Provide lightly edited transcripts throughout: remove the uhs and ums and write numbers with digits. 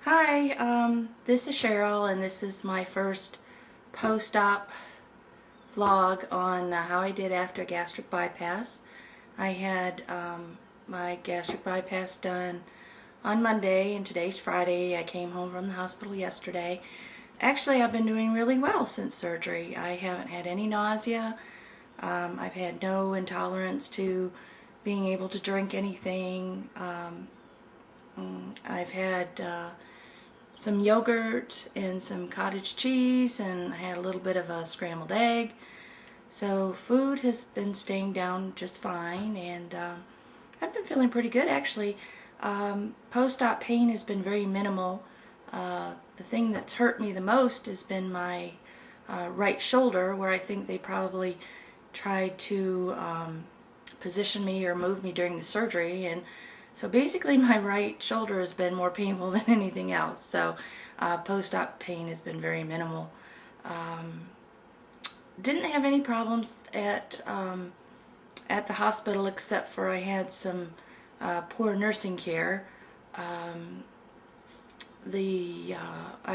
Hi, this is Cheryl, and this is my first post-op vlog on how I did after gastric bypass. I had my gastric bypass done on Monday, and today's Friday. I came home from the hospital yesterday. Actually, I've been doing really well since surgery. I haven't had any nausea. I've had no intolerance to being able to drink anything. I've had some yogurt and some cottage cheese, and I had a little bit of a scrambled egg. So food has been staying down just fine, and I've been feeling pretty good actually. Post-op pain has been very minimal. The thing that's hurt me the most has been my right shoulder, where I think they probably tried to position me or move me during the surgery, and so basically my right shoulder has been more painful than anything else. So post-op pain has been very minimal. Didn't have any problems at the hospital, except for I had some poor nursing care. I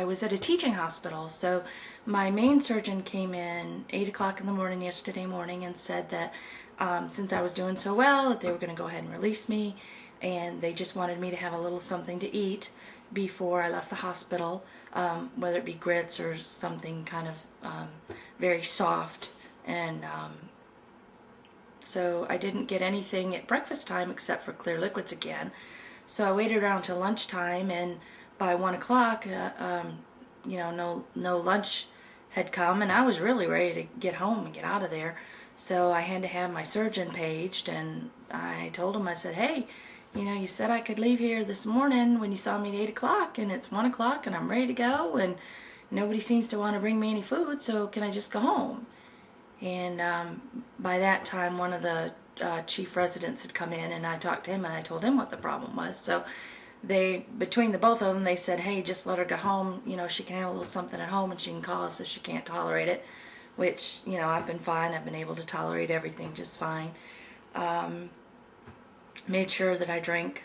was at a teaching hospital, so my main surgeon came in 8 o'clock in the morning yesterday morning and said that since I was doing so well, that they were going to go ahead and release me, and they just wanted me to have a little something to eat before I left the hospital, whether it be grits or something kind of very soft. And so I didn't get anything at breakfast time except for clear liquids again. So I waited around till lunchtime, and by 1 o'clock, no lunch had come, and I was really ready to get home and get out of there. So I had to have my surgeon paged, and I told him, I said, hey, you said I could leave here this morning when you saw me at 8 o'clock, and it's 1 o'clock, and I'm ready to go, and nobody seems to want to bring me any food, so can I just go home? And by that time, one of the chief residents had come in, and I talked to him, and I told him what the problem was. So between the both of them, they said, hey, just let her go home. She can have a little something at home, and she can call us if she can't tolerate it, which, I've been fine. I've been able to tolerate everything just fine. Made sure that I drank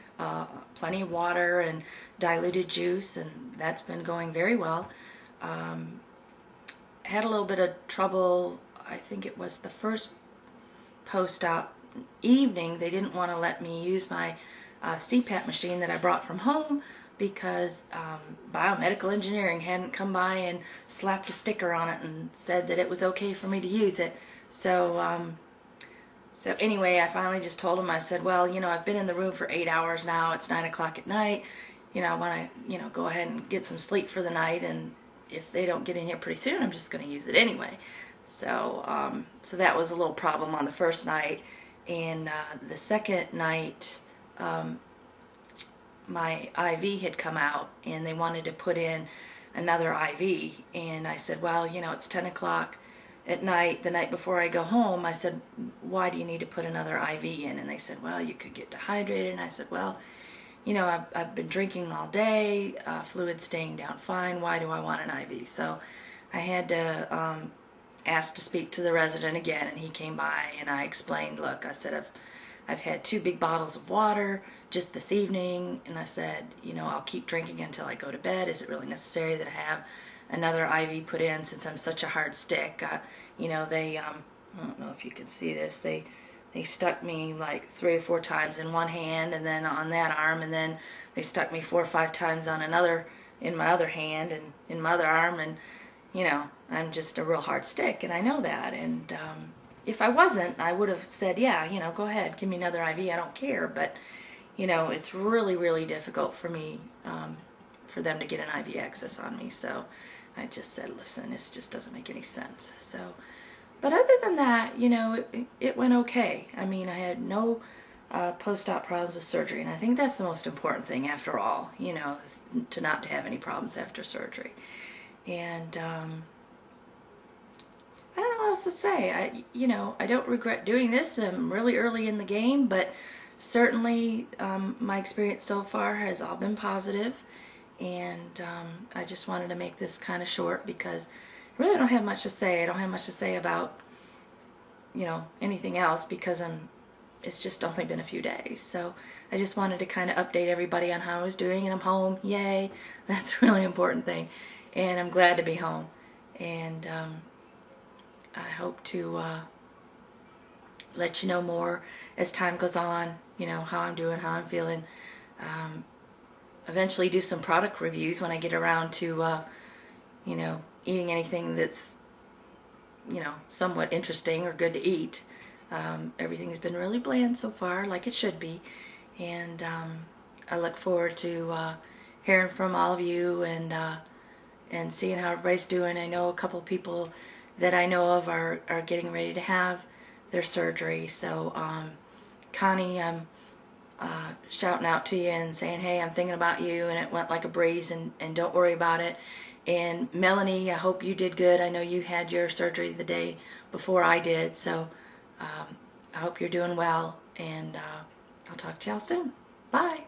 plenty of water and diluted juice, and that's been going very well. Had a little bit of trouble, I think it was the first post-op evening. They didn't want to let me use my CPAP machine that I brought from home because biomedical engineering hadn't come by and slapped a sticker on it and said that it was okay for me to use it. So anyway, I finally just told him, I said, well, I've been in the room for 8 hours now. It's 9 o'clock at night. I want to, go ahead and get some sleep for the night, and if they don't get in here pretty soon, I'm just going to use it anyway. So, so that was a little problem on the first night. And the second night, my IV had come out, and they wanted to put in another IV. And I said, well, it's 10 o'clock at night, the night before I go home. I said, why do you need to put another IV in? And they said, well, you could get dehydrated. And I said, well, I've been drinking all day, fluid staying down fine. Why do I want an IV? So I had to ask to speak to the resident again, and he came by, and I explained, look, I said, I've had 2 big bottles of water just this evening, and I said, I'll keep drinking until I go to bed. Is it really necessary that I have another IV put in since I'm such a hard stick? They, I don't know if you can see this, they stuck me like 3 or 4 times in one hand, and then on that arm, and then they stuck me 4 or 5 times on in my other hand, and in my other arm, and I'm just a real hard stick, and I know that. And if I wasn't, I would have said, yeah, go ahead, give me another IV, I don't care. But it's really, really difficult for me, for them to get an IV access on me. So I just said, listen, this just doesn't make any sense. So, but other than that, it went okay. I mean, I had no post-op problems with surgery, and I think that's the most important thing after all, is to not have any problems after surgery. And I don't know what else to say. I don't regret doing this. I'm really early in the game, but certainly my experience so far has all been positive. And I just wanted to make this kind of short because I really don't have much to say. I don't have much to say about anything else because I'm it's just only been a few days. So I just wanted to kind of update everybody on how I was doing, and I'm home. Yay! That's a really important thing, and I'm glad to be home. And I hope to let you know more as time goes on, you know, how I'm doing, how I'm feeling. Eventually do some product reviews when I get around to, you know, eating anything that's, you know, somewhat interesting or good to eat. Everything's been really bland so far, like it should be. And I look forward to hearing from all of you and seeing how everybody's doing. I know a couple people that I know of are getting ready to have their surgery. So Connie, I'm shouting out to you and saying, hey, I'm thinking about you, and it went like a breeze, and don't worry about it. And Melanie, I hope you did good. I know you had your surgery the day before I did, so I hope you're doing well, and I'll talk to y'all soon. Bye.